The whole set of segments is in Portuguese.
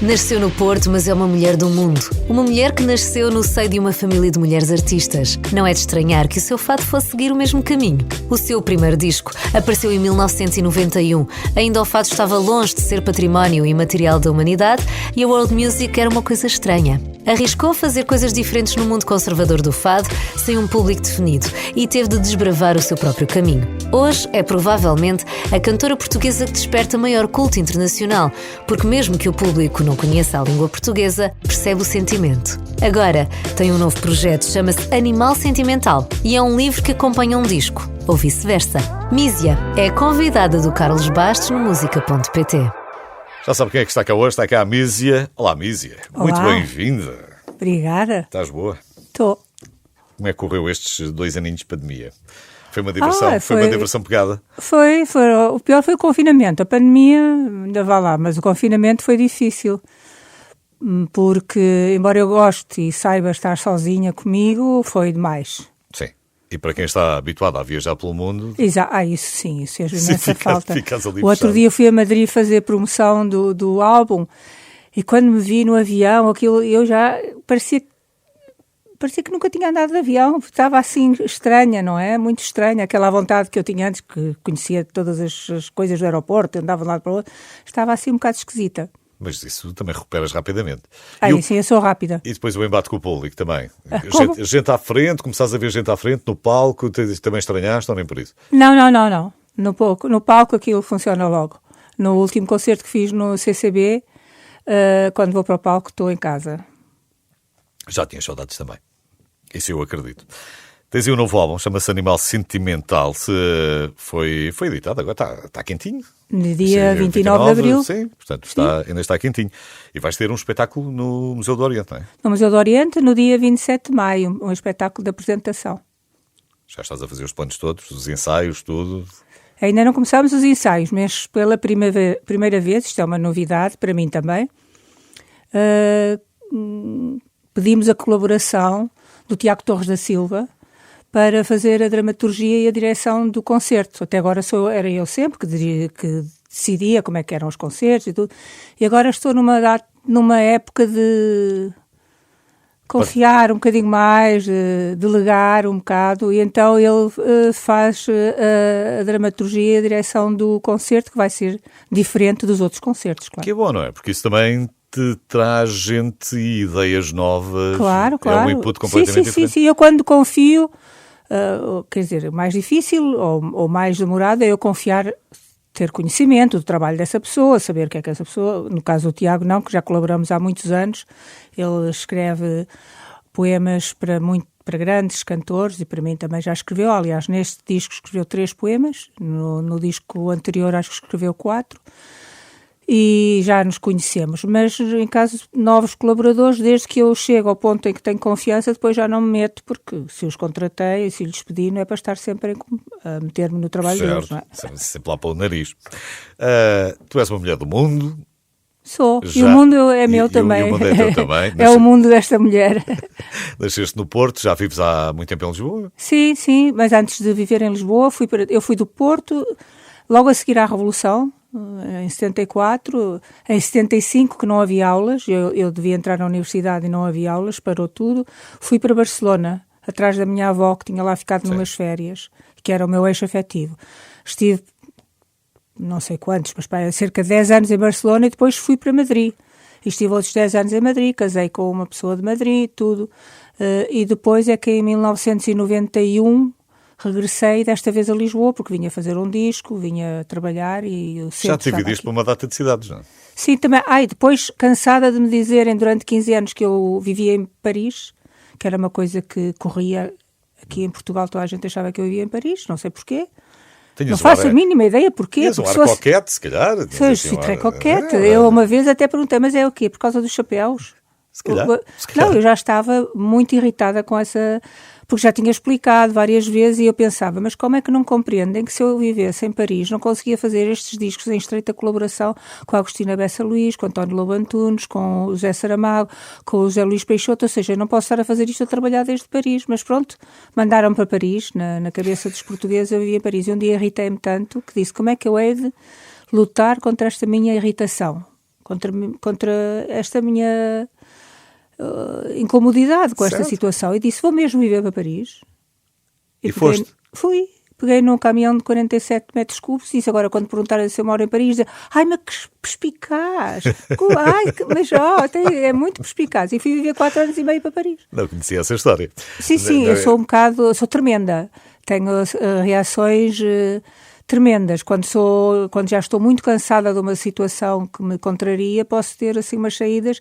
Nasceu no Porto, mas é uma mulher do mundo. Uma mulher que nasceu no seio de uma família de mulheres artistas. Não é de estranhar que o seu fado fosse seguir o mesmo caminho. O seu primeiro disco apareceu em 1991. Ainda o fado estava longe de ser património imaterial da humanidade e a world music era uma coisa estranha. Arriscou fazer coisas diferentes no mundo conservador do fado, sem um público definido, e teve de desbravar o seu próprio caminho. Hoje é provavelmente a cantora portuguesa que desperta maior culto internacional, porque mesmo que o público não conheça a língua portuguesa, percebe o sentimento. Agora tem um novo projeto, chama-se Animal Sentimental, e é um livro que acompanha um disco, ou vice-versa. Mísia é a convidada do Carlos Bastos no música.pt. Já sabe quem é que está cá hoje? Está cá a Mísia. Olá, Mísia. Olá. Muito bem-vinda. Obrigada. Estás boa? Estou. Como é que correu estes 2 aninhos de pandemia? Foi uma diversão? Foi uma diversão pegada? Foi. O pior foi o confinamento. A pandemia ainda vai lá, mas o confinamento foi difícil. Porque, embora eu goste e saiba estar sozinha comigo, foi demais. Sim. E para quem está habituado a viajar pelo mundo... Isso sim, isso fez imensa falta. Ficas ali o outro fechado. dia fui a Madrid fazer promoção do álbum e quando me vi no avião, aquilo, eu já parecia que nunca tinha andado de avião. Estava assim estranha, não é? Muito estranha. Aquela vontade que eu tinha antes, que conhecia todas as coisas do aeroporto, andava de um lado para o outro, estava assim um bocado esquisita. Mas isso também recuperas rapidamente. Sim, eu sou rápida. E depois o embate com o público também. Como? Gente à frente, começaste a ver gente à frente, no palco, também estranhaste ou nem por isso? Não. No palco aquilo funciona logo. No último concerto que fiz no CCB, quando vou para o palco estou em casa. Já tinha saudades também. Isso eu acredito. Tens aí um novo álbum, chama-se Animal Sentimental. Foi editado, agora está quentinho. No dia 29 de Abril. Sim, portanto ainda está quentinho. E vais ter um espetáculo no Museu do Oriente, não é? No Museu do Oriente, no dia 27 de maio, um espetáculo de apresentação. Já estás a fazer os planos todos, os ensaios, tudo? Ainda não começámos os ensaios, mas pela primeira vez, isto é uma novidade para mim também, pedimos a colaboração do Tiago Torres da Silva para fazer a dramaturgia e a direção do concerto. Até agora era eu sempre que decidia como é que eram os concertos e tudo. E agora estou numa época de confiar um bocadinho mais, de delegar um bocado, e então ele faz a dramaturgia e a direção do concerto, que vai ser diferente dos outros concertos, claro. Que é bom, não é? Porque isso também te traz gente e ideias novas. Claro. É um input completamente diferente. Sim. Eu quando confio, quer dizer, mais difícil ou mais demorado é eu confiar, ter conhecimento do trabalho dessa pessoa, saber o que é que essa pessoa, no caso do Tiago não, que já colaboramos há muitos anos, ele escreve poemas para grandes cantores e para mim também já escreveu. Aliás, neste disco escreveu 3 poemas, no disco anterior acho que escreveu 4. E já nos conhecemos, mas em caso de novos colaboradores, desde que eu chego ao ponto em que tenho confiança, depois já não me meto, porque se os contratei, se lhes pedi, não é para estar sempre a meter-me no trabalho deles, não é? Sempre lá para o nariz. Tu és uma mulher do mundo. Sou, e o mundo é meu também. E o mundo é teu também. É o mundo desta mulher. Nasceste no Porto, já vives há muito tempo em Lisboa? Sim, mas antes de viver em Lisboa, eu fui do Porto, logo a seguir à Revolução, em 74, em 75 que não havia aulas, eu devia entrar na universidade e não havia aulas, parou tudo, fui para Barcelona, atrás da minha avó que tinha lá ficado numas férias, que era o meu eixo afetivo. Estive, não sei quantos, mas cerca de 10 anos em Barcelona e depois fui para Madrid. E estive outros 10 anos em Madrid, casei com uma pessoa de Madrid, tudo. E depois é que em 1991... regressei desta vez a Lisboa, porque vinha fazer um disco, vinha trabalhar e... Já te dividiste para uma data de cidades, não é? Sim, também. Depois, cansada de me dizerem durante 15 anos que eu vivia em Paris, que era uma coisa que corria aqui em Portugal, toda a gente achava que eu vivia em Paris, não sei porquê. Não faço a mínima ideia porquê. Tinhas um ar coquete, se calhar. Sou coquete. Eu uma vez até perguntei, mas é o quê? Por causa dos chapéus? Se calhar. Não, eu já estava muito irritada com essa... Porque já tinha explicado várias vezes e eu pensava, mas como é que não compreendem que se eu vivesse em Paris não conseguia fazer estes discos em estreita colaboração com a Agostina Bessa Luís, com o António Lobo Antunes, com o José Saramago, com o José Luís Peixoto, ou seja, eu não posso estar a fazer isto a trabalhar desde Paris, mas pronto, mandaram para Paris, na cabeça dos portugueses eu vivia em Paris, e um dia irritei-me tanto que disse, como é que eu hei de lutar contra esta minha irritação? contra esta minha incomodidade com esta Certo. situação, e disse, vou mesmo viver para Paris. E foste? Fui. Peguei num caminhão de 47 metros cúbicos e disse, agora quando perguntarem se eu moro em Paris, dizem, ai, mas que perspicaz, é muito perspicaz. E fui viver 4 anos e meio para Paris. Não conhecia essa história. Sim, eu sou sou tremenda. Tenho reações tremendas. Quando já estou muito cansada de uma situação que me contraria, posso ter assim umas saídas.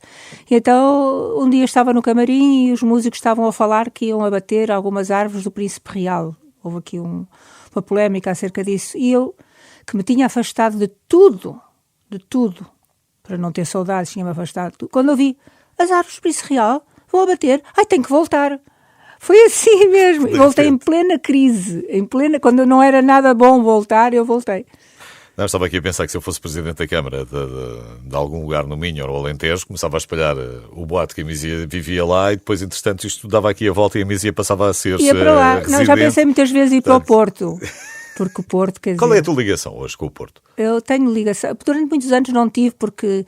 E então, um dia estava no camarim e os músicos estavam a falar que iam abater algumas árvores do Príncipe Real. Houve aqui uma polémica acerca disso. E eu, que me tinha afastado de tudo, para não ter saudades, tinha-me afastado de tudo. Quando eu vi as árvores do Príncipe Real, vou abater. Ai, tenho que voltar. Foi assim mesmo. Voltei em plena crise. Quando não era nada bom voltar, eu voltei. Não, estava aqui a pensar que se eu fosse presidente da Câmara de algum lugar no Minho ou no Alentejo, começava a espalhar o boato que a Mísia vivia lá e depois, entretanto, isto dava aqui a volta e a Mísia passava a ser ia para lá. residente. Não, já pensei muitas vezes ir para o Porto. Porque o Porto, quer dizer... Qual é a tua ligação hoje com o Porto? Eu tenho ligação. Durante muitos anos não tive, porque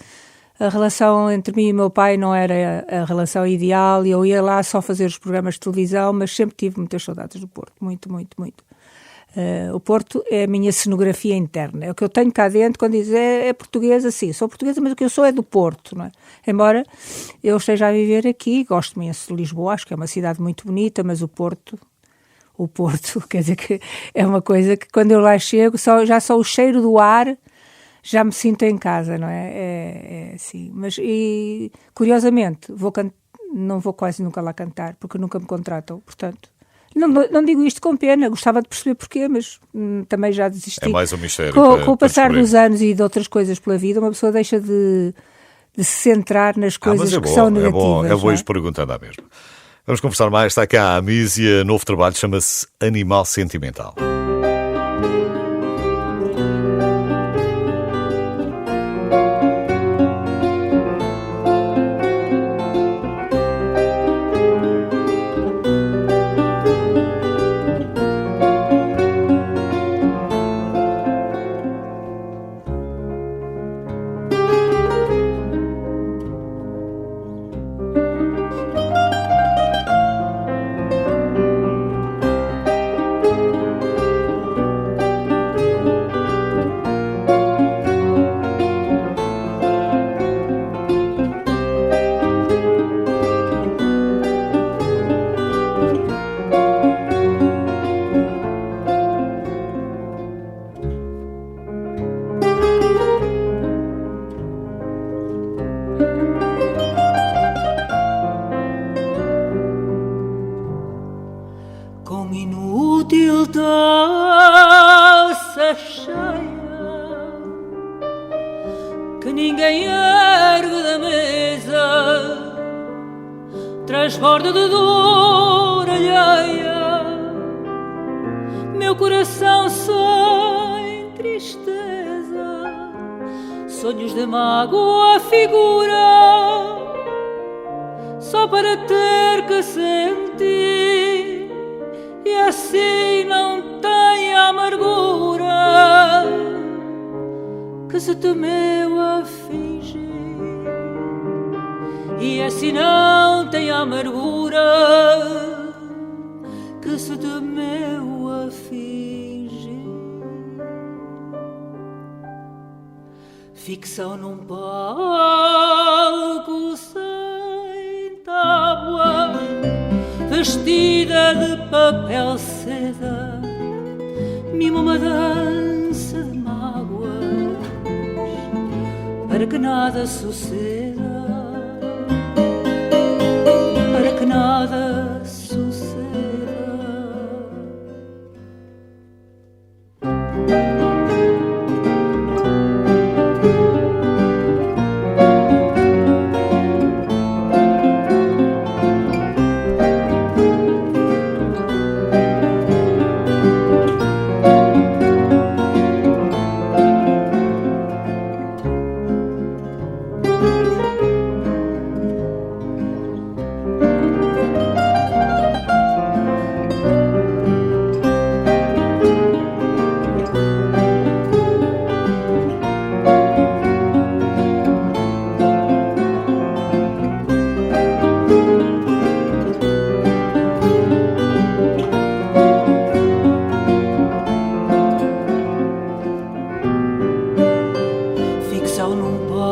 a relação entre mim e meu pai não era a relação ideal e eu ia lá só fazer os programas de televisão, mas sempre tive muitas saudades do Porto. Muito, muito, muito. O Porto é a minha cenografia interna. É o que eu tenho cá dentro quando diz é portuguesa, sim. Sou portuguesa, mas o que eu sou é do Porto, não é? Embora eu esteja a viver aqui, gosto imenso de Lisboa, acho que é uma cidade muito bonita, mas o Porto, quer dizer que é uma coisa que quando eu lá chego, já só o cheiro do ar, já me sinto em casa, não é? É assim. Mas, curiosamente, não vou quase nunca lá cantar, porque nunca me contratam, portanto... Não digo isto com pena, gostava de perceber porquê, mas também já desisti. É mais um mistério. Com o passar dos anos e de outras coisas pela vida, uma pessoa deixa de se centrar nas coisas que são negativas. Eu vou ir perguntando à mesma. Vamos conversar mais. Está cá a Mísia, novo trabalho, chama-se Animal Sentimental. taça cheia que ninguém ergue da mesa, transborda de dor alheia meu coração sem tristeza, sonhos de mágoa figura só para ter que sentir, e assim não tem amargura que se temeu a fingir, e assim não tem amargura que se temeu a fingir. Ficção num palco sem tábua, vestida de papel seda, mima uma dança de mágoas para que nada suceda, para que nada suceda.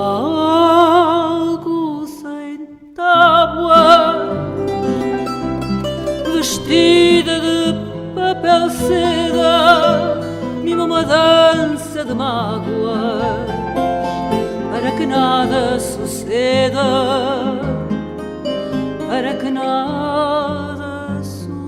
Vago sem tábua, vestida de papel seda, mima uma dança de mágoas, para que nada suceda, para que nada suceda.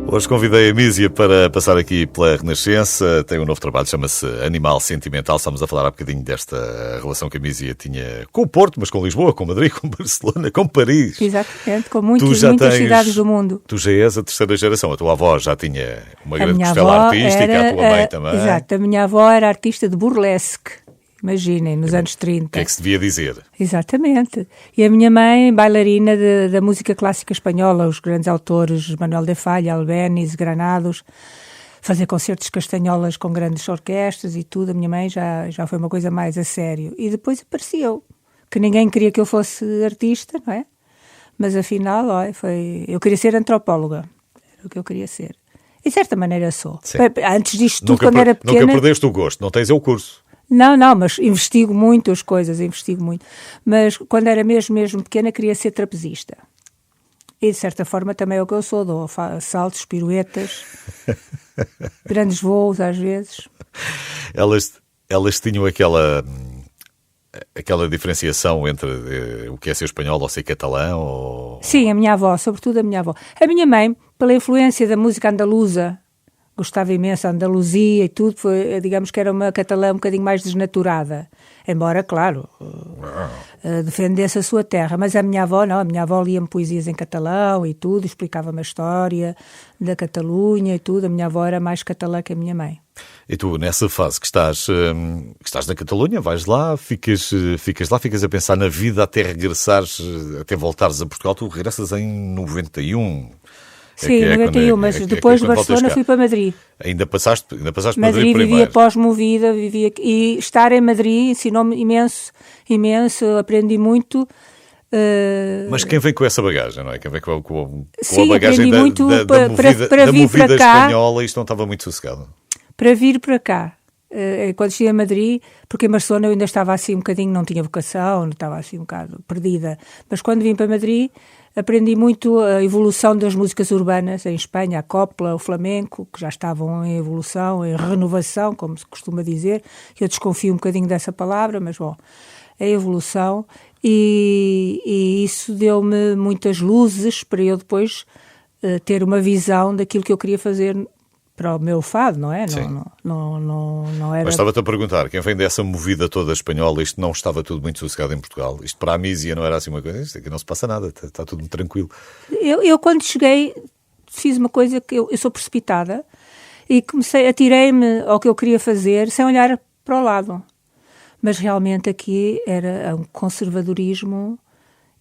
Hoje convidei a Mísia para passar aqui pela Renascença. Tem um novo trabalho, chama-se Animal Sentimental. Estamos a falar há bocadinho desta relação que a Mísia tinha com o Porto, mas com Lisboa, com Madrid, com Barcelona, com Paris. Exatamente, com muitas cidades do mundo. Tu já és a terceira geração. A tua avó já tinha uma grande costela artística, a tua mãe também. Exato, a minha avó era artista de burlesque. Imaginem, nos anos 30. O que é que se devia dizer? Exatamente. E a minha mãe, bailarina da música clássica espanhola, os grandes autores, Manuel de Falla, Albéniz, Granados, fazer concertos de castanholas com grandes orquestras e tudo. A minha mãe já foi uma coisa mais a sério. E depois apareceu, que ninguém queria que eu fosse artista, não é? Mas afinal, eu queria ser antropóloga. Era o que eu queria ser. E de certa maneira sou. Sim. Antes disto tudo, quando era pequena... Nunca perdeste o gosto, não tens o curso. Não, mas investigo muito as coisas, muito. Mas quando era mesmo pequena queria ser trapezista. E de certa forma também é o que eu sou, dou saltos, piruetas, grandes voos às vezes. Elas tinham aquela diferenciação entre o que é ser espanhol ou ser catalão? Ou... Sim, a minha avó, sobretudo a minha avó. A minha mãe, pela influência da música andaluza, gostava imenso da Andaluzia e tudo, digamos que era uma catalã um bocadinho mais desnaturada. Embora, claro, defendesse a sua terra. Mas a minha avó, não. A minha avó lia-me poesias em catalão e tudo, explicava-me a história da Catalunha e tudo. A minha avó era mais catalã que a minha mãe. E tu, nessa fase que estás na Catalunha, vais lá, ficas a pensar na vida até regressares, até voltares a Portugal. Tu regressas em 91. Sim, 91, mas depois de Barcelona fui para Madrid. Ainda passaste por Madrid primeiro. Vivia pós-movida, e estar em Madrid ensinou-me imenso, aprendi muito. Mas quem vem com essa bagagem, não é? Quem vem com sim, a bagagem da movida espanhola, isto não estava muito sossegado. Para vir para cá, quando cheguei a Madrid, porque em Barcelona eu ainda estava assim um bocadinho, não tinha vocação, estava assim um bocado perdida, mas quando vim para Madrid aprendi muito a evolução das músicas urbanas em Espanha, a copla, o flamenco, que já estavam em evolução, em renovação, como se costuma dizer. Eu desconfio um bocadinho dessa palavra, mas bom, a evolução, e isso deu-me muitas luzes para eu depois ter uma visão daquilo que eu queria fazer para o meu fado, não é? Não era... Mas estava-te a perguntar, quem vem dessa movida toda espanhola, isto não estava tudo muito sossegado em Portugal? Isto para a Mísia não era assim uma coisa? Isto aqui não se passa nada, está tudo muito tranquilo. Eu quando cheguei, fiz uma coisa que eu sou precipitada e atirei-me ao que eu queria fazer sem olhar para o lado. Mas realmente aqui era um conservadorismo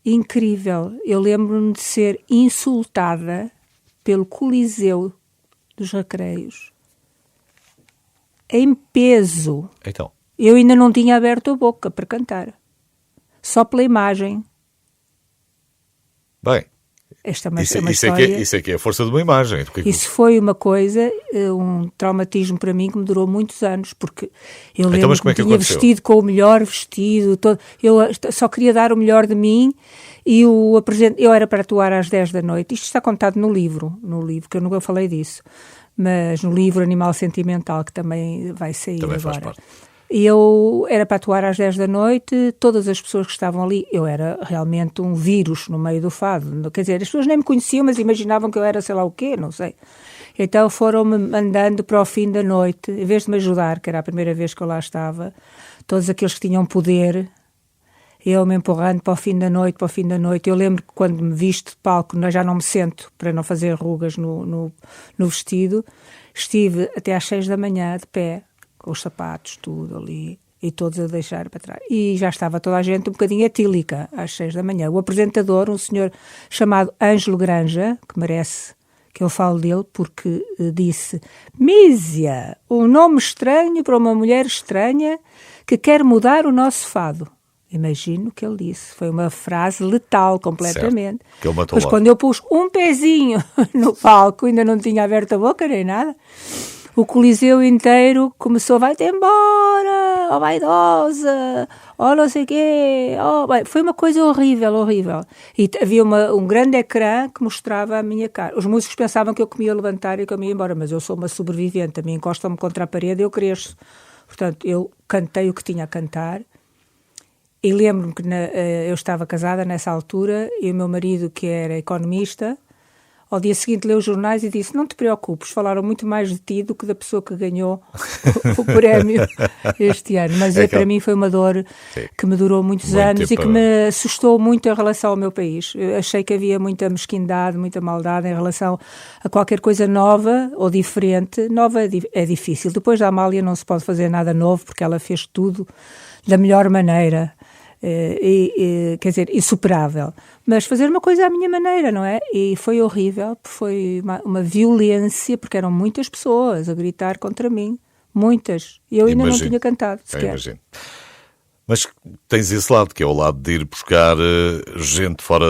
incrível. Eu lembro-me de ser insultada pelo Coliseu dos Recreios, em peso. Então. Eu ainda não tinha aberto a boca para cantar, só pela imagem. Bem, esta é uma história. Isso é que é a força de uma imagem. Isso foi uma coisa, um traumatismo para mim que me durou muitos anos, porque eu lembro que tinha vestido com o melhor vestido, eu só queria dar o melhor de mim. E eu era para atuar às 10 da noite. Isto está contado no livro, que eu nunca falei disso, mas no livro Animal Sentimental, que também vai sair também agora. Faz parte. E eu era para atuar às 10 da noite, todas as pessoas que estavam ali, eu era realmente um vírus no meio do fado. Quer dizer, as pessoas nem me conheciam, mas imaginavam que eu era sei lá o quê, não sei. Então foram-me mandando para o fim da noite, em vez de me ajudar, que era a primeira vez que eu lá estava, todos aqueles que tinham poder... Eu me empurrando para o fim da noite. Eu lembro que quando me visto de palco, já não me sento para não fazer rugas no vestido. Estive até às 6 da manhã de pé, com os sapatos, tudo ali, e todos a deixar para trás. E já estava toda a gente um bocadinho etílica às 6 da manhã. O apresentador, um senhor chamado Ângelo Granja, que merece que eu falo dele, porque disse: Mísia, um nome estranho para uma mulher estranha que quer mudar o nosso fado. Imagino o que ele disse. Foi uma frase letal, completamente. Certo. Que ele matou Mas logo. quando eu pus um pezinho no palco, ainda não tinha aberto a boca nem nada, o Coliseu inteiro começou, vai-te embora, ó vaidosa, ó não sei o quê. Bem, foi uma coisa horrível, horrível. E havia um grande ecrã que mostrava a minha cara. Os músicos pensavam que eu me ia levantar e que eu me ia embora, mas eu sou uma sobrevivente. A mim encostam-me contra a parede e eu cresço. Portanto, eu cantei o que tinha a cantar. E lembro-me que eu estava casada nessa altura e o meu marido, que era economista, ao dia seguinte leu os jornais e disse, não te preocupes, falaram muito mais de ti do que da pessoa que ganhou o prémio este ano. Mas para mim foi uma dor que me durou muitos anos e que me assustou muito em relação ao meu país. Eu achei que havia muita mesquindade, muita maldade em relação a qualquer coisa nova ou diferente. Nova é difícil. Depois da Amália não se pode fazer nada novo porque ela fez tudo da melhor maneira. Quer dizer, insuperável, mas fazer uma coisa à minha maneira, não é? E foi horrível, foi uma violência, porque eram muitas pessoas a gritar contra mim, muitas, e eu ainda não tinha cantado sequer. Imagino. Mas tens esse lado, que é o lado de ir buscar gente fora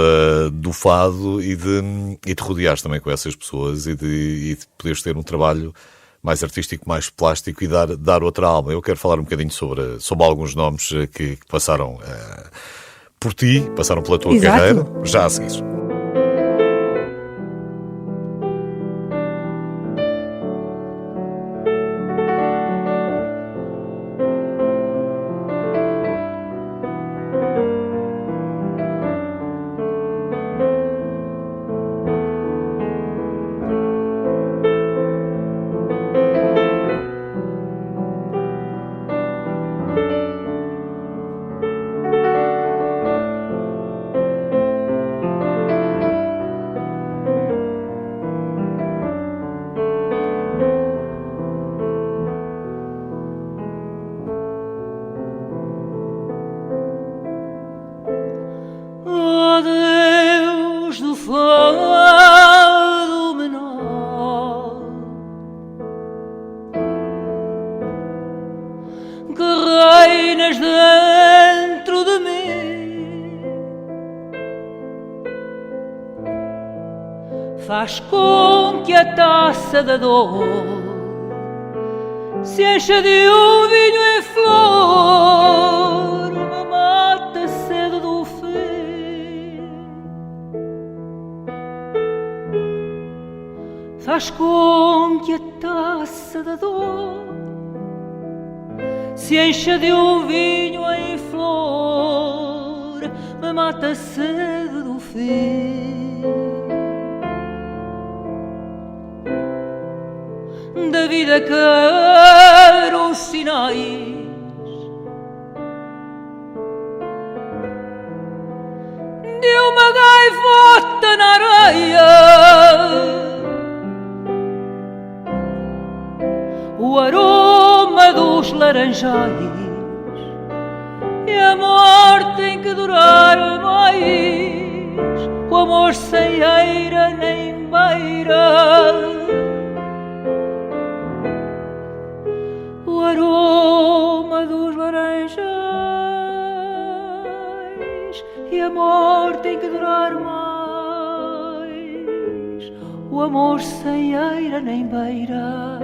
do fado e de rodeares também com essas pessoas e de poderes ter um trabalho mais artístico, mais plástico e dar outra alma. Eu quero falar um bocadinho sobre alguns nomes que passaram por ti, passaram pela tua carreira, já a seguir. Faz com que a taça da dor se encha de um vinho em flor, me mata a sede do fim. Faz com que a taça da dor se encha de um vinho em flor, me mata a sede do fim. Da vida quero os sinais de uma gaivota na areia, o aroma dos laranjais, e a morte tem que durar mais, o amor sem eira nem beira. O aroma dos laranjais, e amor tem que durar mais, o amor sem eira nem beira.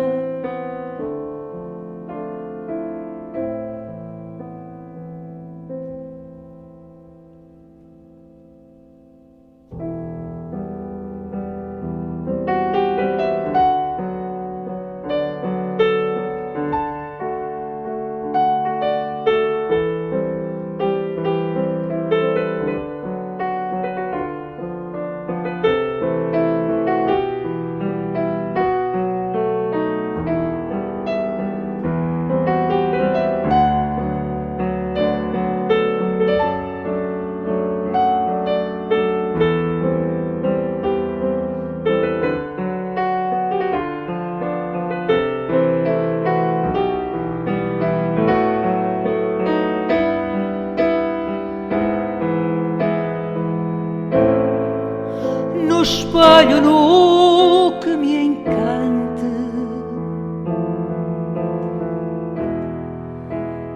No espelho nu que me encante,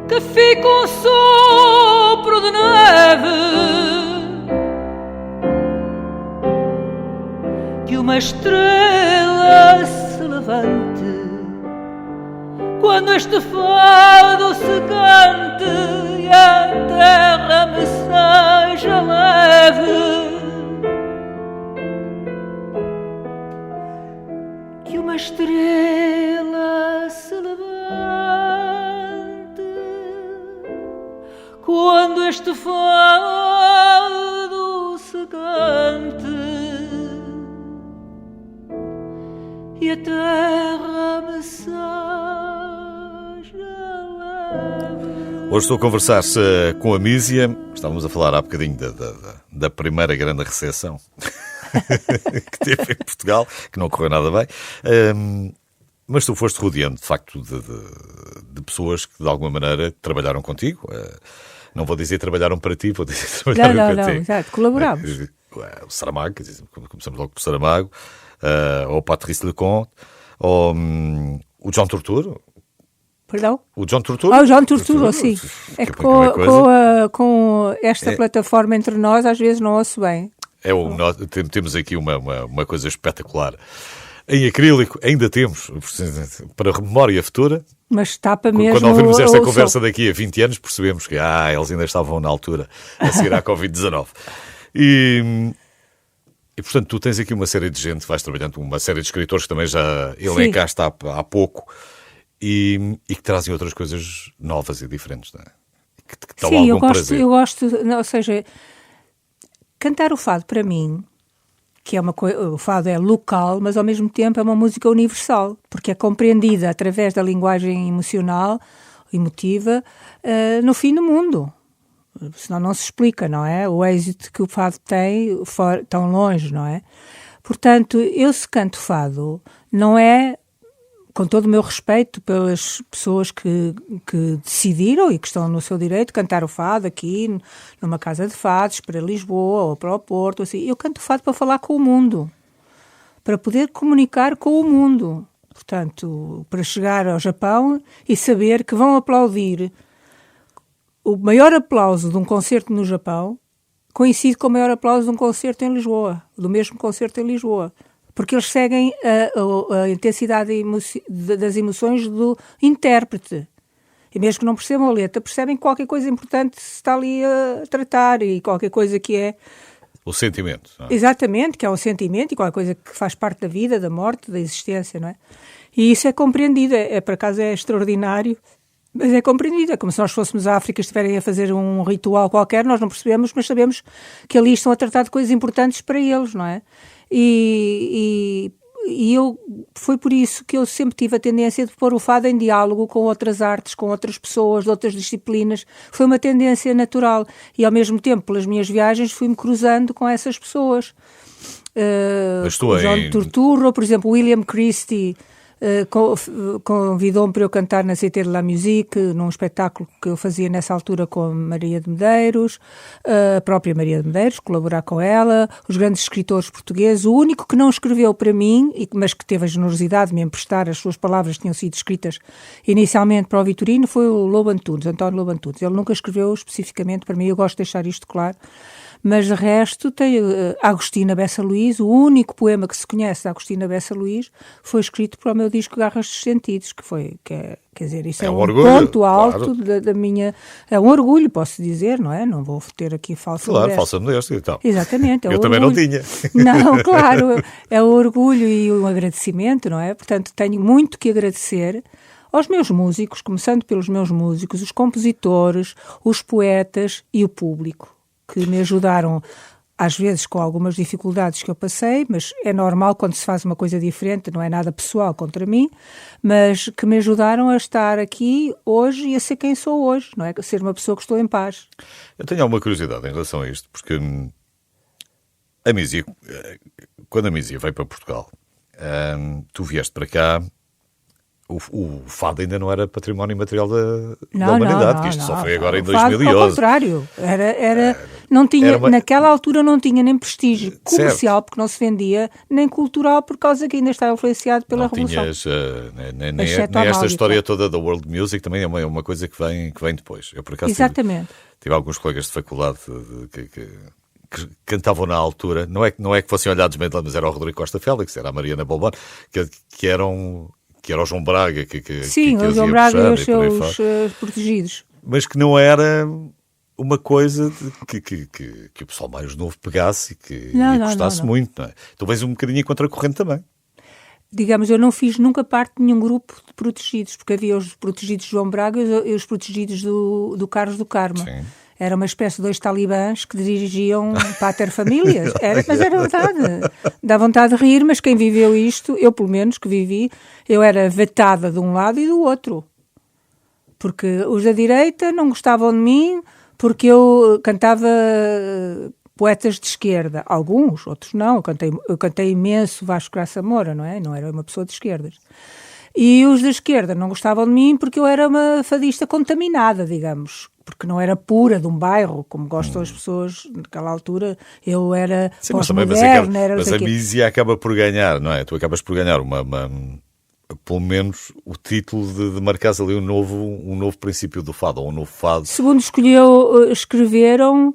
que fica um sopro de uma estrela se levante, quando este fado se cante e a terra me seja leve. Que uma estrela se levante, quando este fado se cante e a terra me seja leve. Hoje estou a conversar com a Mísia. Estávamos a falar há bocadinho da primeira grande recessão que teve em Portugal, que não correu nada bem. Mas tu foste rodeando, de facto, de pessoas que, de alguma maneira, trabalharam contigo. Não vou dizer trabalharam para ti, vou dizer trabalharam contigo. Não, exato, colaborámos. O Saramago, começamos logo por Saramago, ou Patrice Leconte, ou o John Turturro. Perdão? O John Turturro? O John Turturro, sim. É que com esta plataforma entre nós, às vezes não ouço bem. Temos aqui uma coisa espetacular. Em acrílico, ainda temos, para memória futura. Mas tapa mesmo. Quando ouvimos esta conversa daqui a 20 anos, percebemos que eles ainda estavam na altura a seguir à Covid-19. E, portanto, tu tens aqui uma série de gente, vais trabalhando com uma série de escritores que também já elencaste há pouco e que trazem outras coisas novas e diferentes, não é? Que dão algum prazer. Eu gosto, ou seja, cantar o fado para mim, que é o fado é local, mas ao mesmo tempo é uma música universal, porque é compreendida através da linguagem emocional, emotiva, no fim do mundo. Senão não se explica, não é? O êxito que o fado tem tão longe, não é? Portanto, eu se canto fado, não é, com todo o meu respeito pelas pessoas que decidiram e que estão no seu direito de cantar o fado aqui, numa casa de fados, para Lisboa ou para o Porto, assim. Eu canto fado para falar com o mundo, para poder comunicar com o mundo. Portanto, para chegar ao Japão e saber que vão aplaudir. O maior aplauso de um concerto no Japão coincide com o maior aplauso de um concerto em Lisboa, do mesmo concerto em Lisboa. Porque eles seguem a intensidade das emoções do intérprete. E mesmo que não percebam a letra, percebem qualquer coisa importante se está ali a tratar e qualquer coisa que é... O sentimento. Não é? Exatamente, que é o sentimento e qualquer coisa que faz parte da vida, da morte, da existência, não é? E isso é compreendido, por acaso é extraordinário, mas é compreendido. É como se nós fôssemos à África e estiverem a fazer um ritual qualquer, nós não percebemos, mas sabemos que ali estão a tratar de coisas importantes para eles, não é? E foi por isso que eu sempre tive a tendência de pôr o fado em diálogo com outras artes, com outras pessoas, de outras disciplinas. Foi uma tendência natural. E, ao mesmo tempo, pelas minhas viagens, fui-me cruzando com essas pessoas. O John Turturro, por exemplo, William Christie, convidou-me para eu cantar na Cité de la Musique, num espetáculo que eu fazia nessa altura com a Maria de Medeiros, a própria Maria de Medeiros, colaborar com ela, os grandes escritores portugueses. O único que não escreveu para mim, mas que teve a generosidade de me emprestar, as suas palavras tinham sido escritas inicialmente para o Vitorino, foi o Lobo Antunes, António Lobo Antunes. Ele nunca escreveu especificamente para mim, eu gosto de deixar isto claro. Mas de resto tem Agostina Bessa Luís, o único poema que se conhece de Agostina Bessa Luís foi escrito para o meu disco Garras dos Sentidos, quer dizer, isso é um orgulho, ponto alto, claro, da minha... É um orgulho, posso dizer, não é? Não vou ter aqui falsa modéstia. Claro, falsa modéstia, então. Exatamente. Eu também não tinha. Não, claro, é o orgulho e o agradecimento, não é? Portanto, tenho muito que agradecer aos meus músicos, começando pelos meus músicos, os compositores, os poetas e o público, que me ajudaram, às vezes com algumas dificuldades que eu passei, mas é normal quando se faz uma coisa diferente, não é nada pessoal contra mim, mas que me ajudaram a estar aqui hoje e a ser quem sou hoje, não é? A ser uma pessoa que estou em paz. Eu tenho alguma curiosidade em relação a isto, porque a Mísia, quando a Mísia veio para Portugal, tu vieste para cá, o fado ainda não era património imaterial da humanidade, que isto só foi agora em 2011. Ao contrário, não tinha, naquela altura não tinha nem prestígio comercial, certo, porque não se vendia, nem cultural, por causa que ainda estava influenciado pela Revolução. Nem esta história toda da world music também é uma coisa que vem depois. Eu, por acaso, exatamente, tive alguns colegas de faculdade que cantavam na altura, não é que fossem olhados bem, mas era o Rodrigo Costa Félix, era a Mariana Bolbon, que eram... que era o João Braga Sim, que o João Braga e os seus protegidos. Mas que não era uma coisa que o pessoal mais novo pegasse e que gostasse muito, não é? Tu vens um bocadinho em contracorrente também. Digamos, eu não fiz nunca parte de nenhum grupo de protegidos, porque havia os protegidos de João Braga e os protegidos do Carlos do Carmo. Sim. Era uma espécie de 2 talibãs que dirigiam pater famílias. Mas era verdade. Dá vontade de rir, mas quem viveu isto, eu pelo menos que vivi, eu era vetada de um lado e do outro. Porque os da direita não gostavam de mim porque eu cantava poetas de esquerda. Alguns, outros não. Eu cantei imenso Vasco Graça Moura, não é? Não era uma pessoa de esquerdas. E os da esquerda não gostavam de mim porque eu era uma fadista contaminada, digamos. Porque não era pura de um bairro, como gostam as pessoas naquela altura. Eu era pós-moderna. Mas a Mísia acaba por ganhar, não é? Tu acabas por ganhar pelo menos o título de marcares ali um novo princípio do fado, ou um novo fado. Segundo escreveram...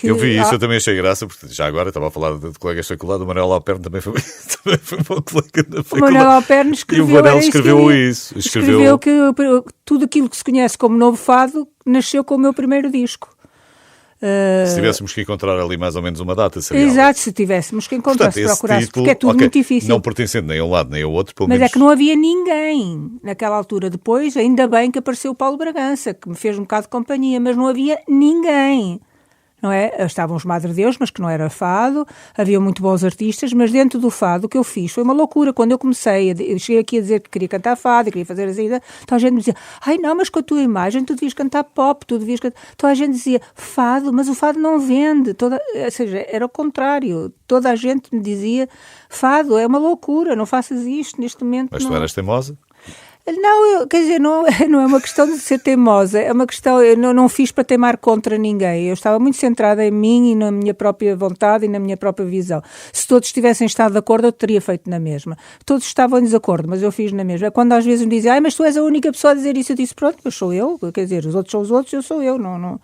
eu vi isso, eu também achei graça, porque já agora estava a falar de colegas da faculdade, o Manuel Alperno também foi meu colega da faculdade. O Manuel Alperno escreveu, e o Manuel escreveu isso. Escreveu que tudo aquilo que se conhece como novo fado nasceu com o meu primeiro disco. Se tivéssemos que encontrar ali mais ou menos uma data, seria exato, se tivéssemos que encontrar, se procurasse, porque é tudo muito difícil. Não pertencendo nem a um lado nem ao outro, pelo mas menos... é que não havia ninguém naquela altura. Depois, ainda bem que apareceu o Paulo Bragança, que me fez um bocado de companhia, mas não havia ninguém. Não é? Estavam os Madre Deus, mas que não era fado, havia muito bons artistas, mas dentro do fado o que eu fiz foi uma loucura. Quando eu comecei, eu cheguei aqui a dizer que queria cantar fado, queria fazer as idas, então a gente me dizia, ai não, mas com a tua imagem tu devias cantar pop, tu devias cantar... Então a gente dizia, fado, mas o fado não vende, ou seja, era o contrário, toda a gente me dizia, fado, é uma loucura, não faças isto neste momento. Mas tu eras teimosa? Não, quer dizer, não é uma questão de ser teimosa, é uma questão, eu não fiz para teimar contra ninguém, eu estava muito centrada em mim e na minha própria vontade e na minha própria visão. Se todos tivessem estado de acordo, eu teria feito na mesma. Todos estavam em desacordo, mas eu fiz na mesma. É quando às vezes me dizem, mas tu és a única pessoa a dizer isso, eu disse, pronto, mas sou eu, quer dizer, os outros são os outros, eu sou eu, não...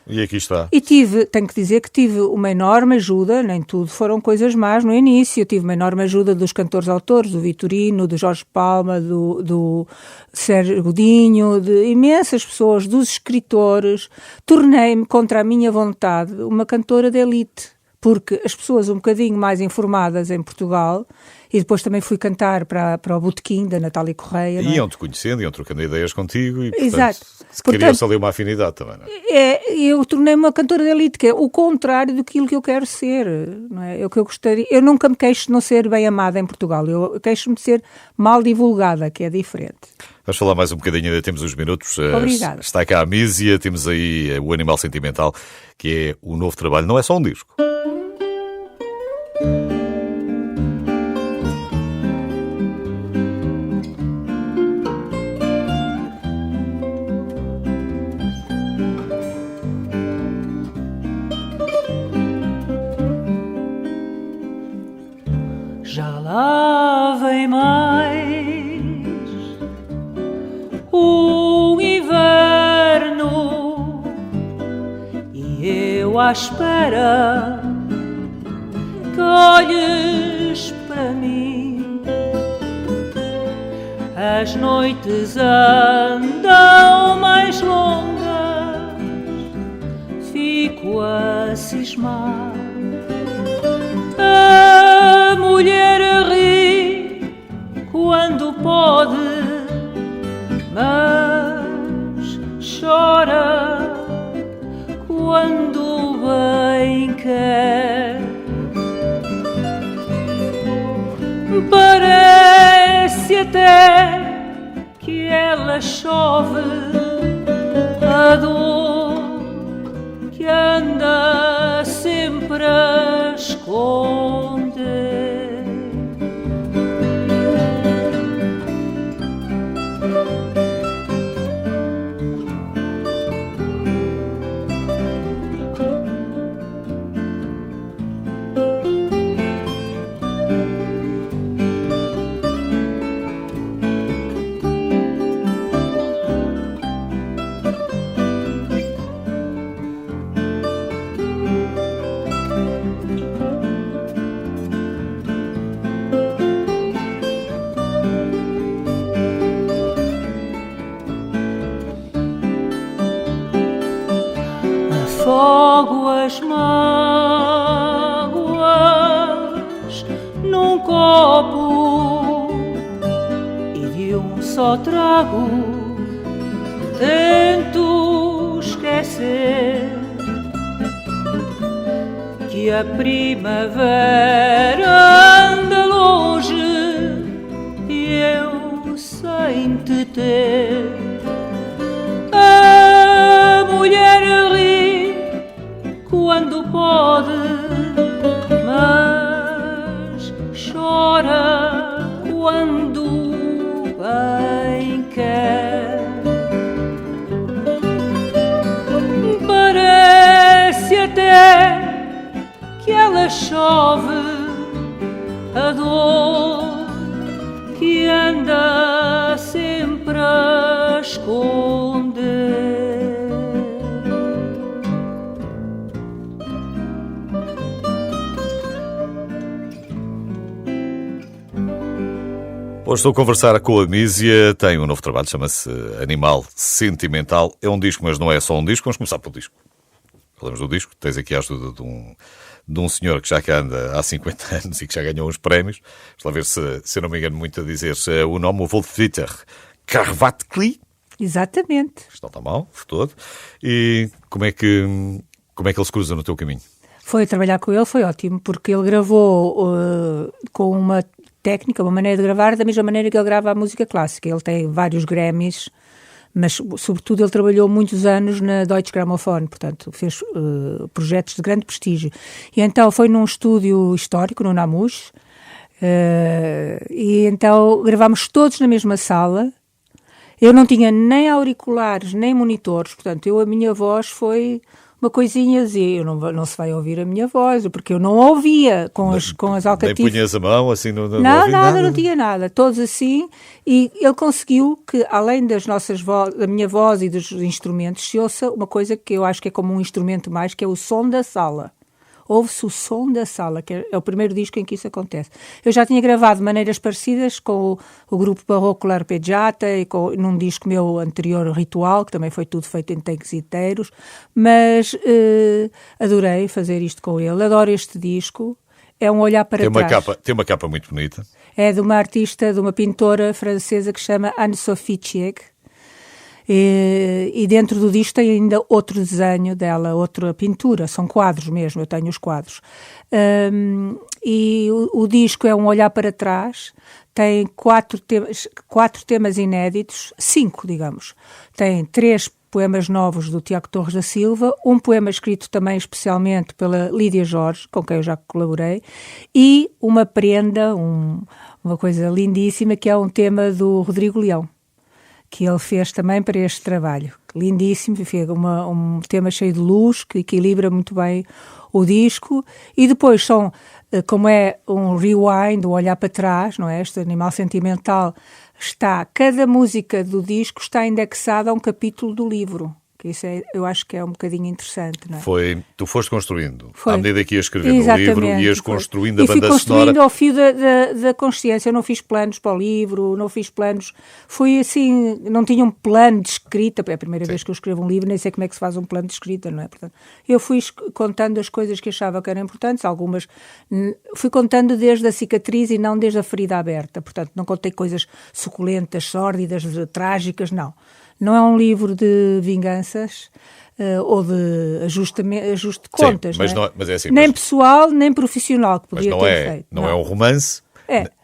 E aqui está. E tenho que dizer que tive uma enorme ajuda, nem tudo foram coisas más no início, eu tive uma enorme ajuda dos cantores-autores, do Vitorino, do Jorge Palma, do Sérgio Godinho, de imensas pessoas, dos escritores. Tornei-me, contra a minha vontade, uma cantora de elite, porque as pessoas um bocadinho mais informadas em Portugal... E depois também fui cantar para o Botequim da Natália Correia. Iam-te conhecendo, iam trocando ideias contigo e, portanto, exato. Criou-se ali uma afinidade também, não é? Eu tornei-me uma cantora de elite, que é o contrário daquilo que eu quero ser, não é? É o que eu gostaria. Eu nunca me queixo de não ser bem amada em Portugal, eu queixo-me de ser mal divulgada, que é diferente. Vamos falar mais um bocadinho, ainda temos uns minutos. Obrigada. Está cá a Mísia, temos aí o Animal Sentimental, que é o novo trabalho, não é só um disco. Já lá vem mais um inverno e eu à espera que olhes para mim. As noites andam mais longas, fico a cismar. A mulher ri quando pode, mas chora quando bem quer. Parece até que ela chove a dor que anda sempre a esconder. só trago, tento esquecer que a primavera anda longe e eu sem te ter. A mulher ri quando pode, mas chora quando bem quer. Parece até que ela chove a dor que anda sempre a esconder. Hoje estou a conversar com a Mísia, tem um novo trabalho, chama-se Animal Sentimental. É um disco, mas não é só um disco. Vamos começar pelo disco. Falamos do disco. Tens aqui a ajuda de um senhor que já cá anda há 50 anos e que já ganhou uns prémios. Vamos lá ver se eu não me engano muito a dizer o nome, o Wolf-Dieter Carvatli. Exatamente. Isto não está mal, de todo. E como é que ele se cruza no teu caminho? Foi trabalhar com ele, foi ótimo, porque ele gravou com uma técnica, uma maneira de gravar, da mesma maneira que ele grava a música clássica. Ele tem vários Grammys, mas, sobretudo, ele trabalhou muitos anos na Deutsche Grammophon, portanto, fez projetos de grande prestígio. E então foi num estúdio histórico, no Namus, e então gravámos todos na mesma sala. Eu não tinha nem auriculares, nem monitores, portanto, a minha voz foi uma coisinha a dizer, não se vai ouvir a minha voz, porque eu não ouvia com as alcatifas. Nem punhas a mão, assim, não nada, não tinha nada, todos assim, e ele conseguiu que, além da minha voz e dos instrumentos, se ouça uma coisa que eu acho que é como um instrumento mais, que é o som da sala. Ouve-se o som da sala, que é o primeiro disco em que isso acontece. Eu já tinha gravado de maneiras parecidas com o grupo barroco L'Arpeggiata e num disco meu anterior, Ritual, que também foi tudo feito em takes inteiros, mas adorei fazer isto com ele, adoro este disco, é um olhar para trás. Tem uma capa muito bonita. É de uma artista, de uma pintora francesa que se chama Anne-Sophie Chieg. E dentro do disco tem ainda outro desenho dela, outra pintura, são quadros mesmo, eu tenho os quadros. E o disco é um olhar para trás, tem quatro temas inéditos, 5, digamos. Tem 3 poemas novos do Tiago Torres da Silva, um poema escrito também especialmente pela Lídia Jorge, com quem eu já colaborei, e uma prenda, uma coisa lindíssima, que é um tema do Rodrigo Leão, que ele fez também para este trabalho. Lindíssimo, fez um tema cheio de luz, que equilibra muito bem o disco. E depois como é um rewind, um olhar para trás, não é? Este Animal Sentimental, cada música do disco está indexada a um capítulo do livro. Isso eu acho que é um bocadinho interessante, não é? Tu foste construindo, à medida que ias escrevendo Exatamente, o livro, ias construindo a banda sonora. E fui construindo ao fio da consciência, eu não fiz planos para o livro, não fiz planos, fui assim, não tinha um plano de escrita, é a primeira vez que eu escrevo um livro, nem sei como é que se faz um plano de escrita, não é? Portanto, eu fui contando as coisas que achava que eram importantes, algumas fui contando desde a cicatriz e não desde a ferida aberta, portanto, não contei coisas suculentas, sórdidas, trágicas, não. Não é um livro de vinganças ou de ajuste de contas. Sim, mas é assim, nem pessoal, nem profissional, que podia ter feito. Não é um romance,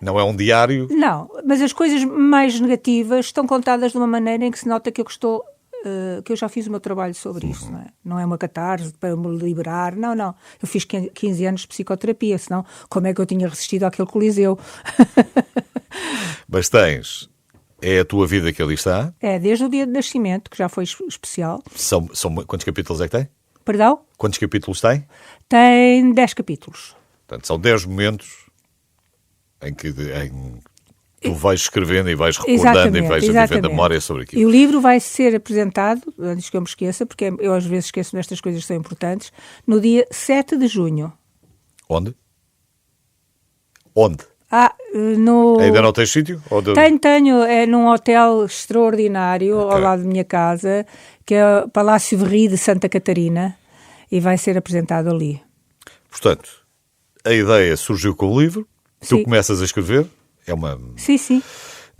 não é um diário. Não, mas as coisas mais negativas estão contadas de uma maneira em que se nota que eu já fiz o meu trabalho sobre isso, não é? Não é uma catarse para me liberar, não. Eu fiz 15 anos de psicoterapia, senão como é que eu tinha resistido àquele coliseu? Mas é a tua vida que ali está? É, desde o dia de nascimento, que já foi especial. Quantos capítulos é que tem? Perdão? Quantos capítulos tem? Tem 10 capítulos. Portanto, são 10 momentos em que tu vais escrevendo e vais recordando e vais vivendo a memória sobre aquilo. E o livro vai ser apresentado, antes que eu me esqueça, porque eu às vezes esqueço destas coisas que são importantes, no dia 7 de junho. Onde? Ainda não tens sítio? Tenho, é num hotel extraordinário ao lado da minha casa, que é o Palácio Verri de Santa Catarina, e vai ser apresentado ali. Portanto, a ideia surgiu com o livro, tu começas a escrever, Sim.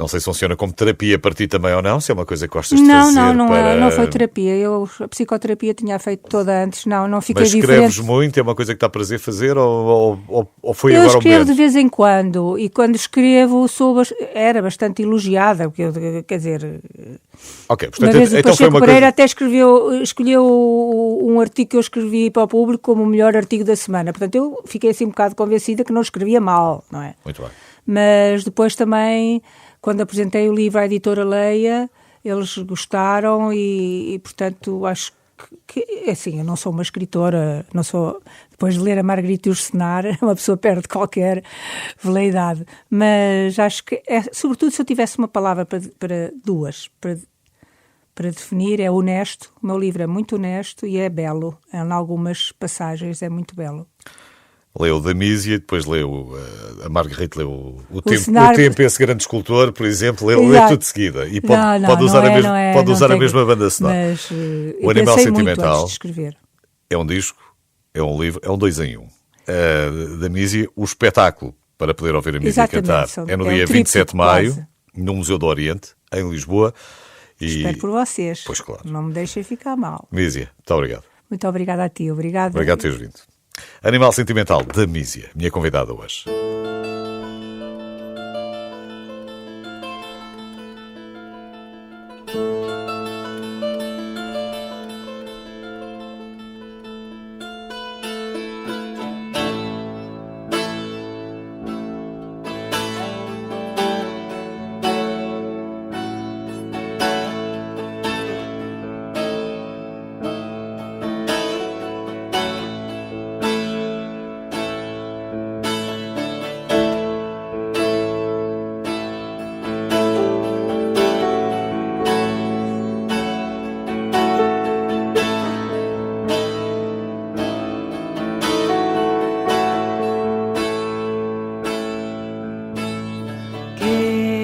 Não sei se funciona como terapia para ti também ou não, se é uma coisa que gostas de Não, fazer não foi terapia. A psicoterapia tinha feito toda antes. Não fiquei Mas diferente. escreves muito? É uma coisa que está a prazer fazer ou foi Eu agora o escrevo momento? de vez em quando, e quando escrevo era bastante elogiada, porque quer dizer... Ok, Uma portanto, vez o então foi Pacheco uma Pereira coisa... até escolheu um artigo que eu escrevi para o público como o melhor artigo da semana. Portanto, eu fiquei assim um bocado convencida que não escrevia mal, não é? Muito bem. Mas depois também, quando apresentei o livro à editora Leia, eles gostaram e portanto, acho que assim, eu não sou uma escritora, não sou... Depois de ler a Margarita Ursenar, uma pessoa perde qualquer veleidade. Mas acho que, sobretudo se eu tivesse uma palavra para definir, é honesto. O meu livro é muito honesto e é belo. Em algumas passagens é muito belo. Leu o da Mísia, depois leu a Margarita, leu o Cenário... Tempo, esse grande escultor, por exemplo, lê tudo de seguida. E pode usar a mesma banda sonora. Mas O Animal pensei Sentimental muito antes de escrever. é um disco, é um livro, é um 2 em 1. Da Mísia, o espetáculo para poder ouvir a Mísia cantar é no dia 27 de maio, quase. no Museu do Oriente, em Lisboa. Espero por vocês. Pois claro. Não me deixem ficar mal. Mísia, muito obrigado. Muito obrigada a ti. Obrigado por teres vindo. Animal Sentimental, da Mísia, minha convidada hoje.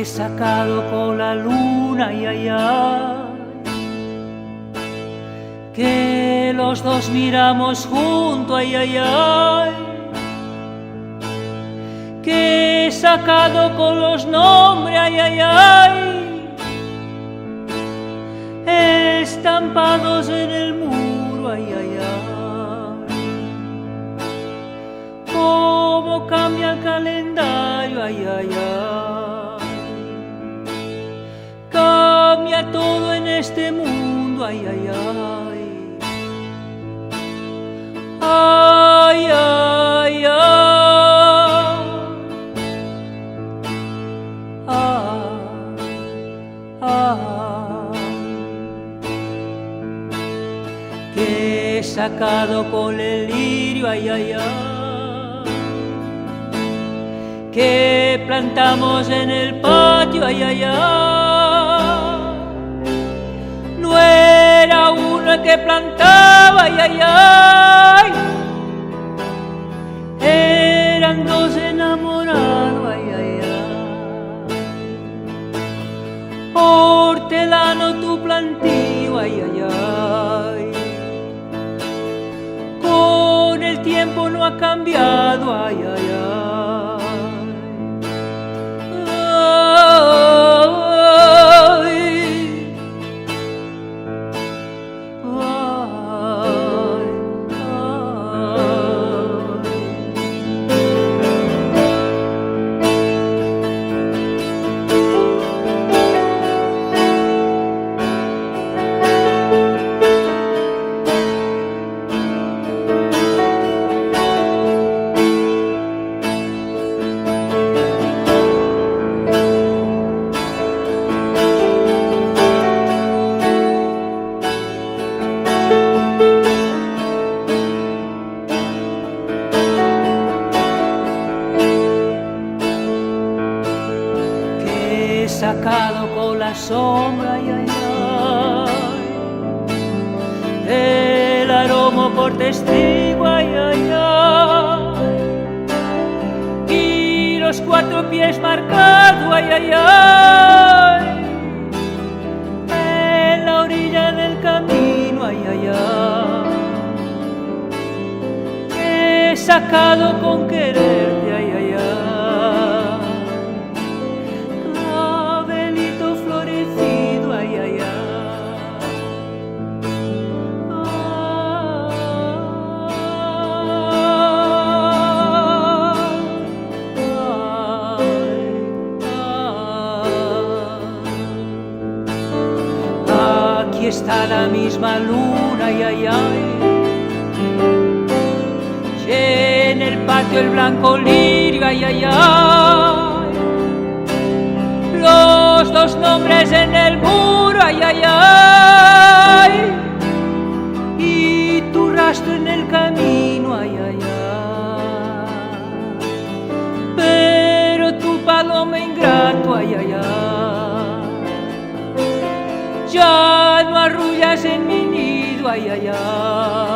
Sacado con la luna, ay, ay, ay, que los dos miramos junto, ay, ay, ay, que he sacado con los nombres, ay, ay, ay, estampados en el muro, ay, ay, ay, cómo cambia el calendario, ay, ay, ay. Cambia todo en este mundo, ay, ay, ay. Ay, ay, ay. Que he sacado con el lirio, ay, ay, ay. Que plantamos en el patio, ay, ay, ay. No era uno el que plantaba, ay, ay, ay. Eran dos enamorados, ay, ay, ay. Hortelano tu plantío, ay, ay, ay. Con el tiempo no ha cambiado, ay, ay, ay. Sacado con la sombra, ay, ay, ay, el aroma por testigo, ay, ay, ay, y los 4 pies marcados, ay, ay, ay, en la orilla del camino, ay, ay, ay, he sacado con quererte, ay, ay, ay. la misma luna, ay, ay, ay. Y en el patio el blanco lirio, ay, ay, ay. Los dos nombres en el muro, ay, ay, ay. Y tu rastro en el camino, ay, ay, ay. Pero tu paloma ingrato, ay, ay, ay. Ya no arrullas en mi nido, ay, ay, ay.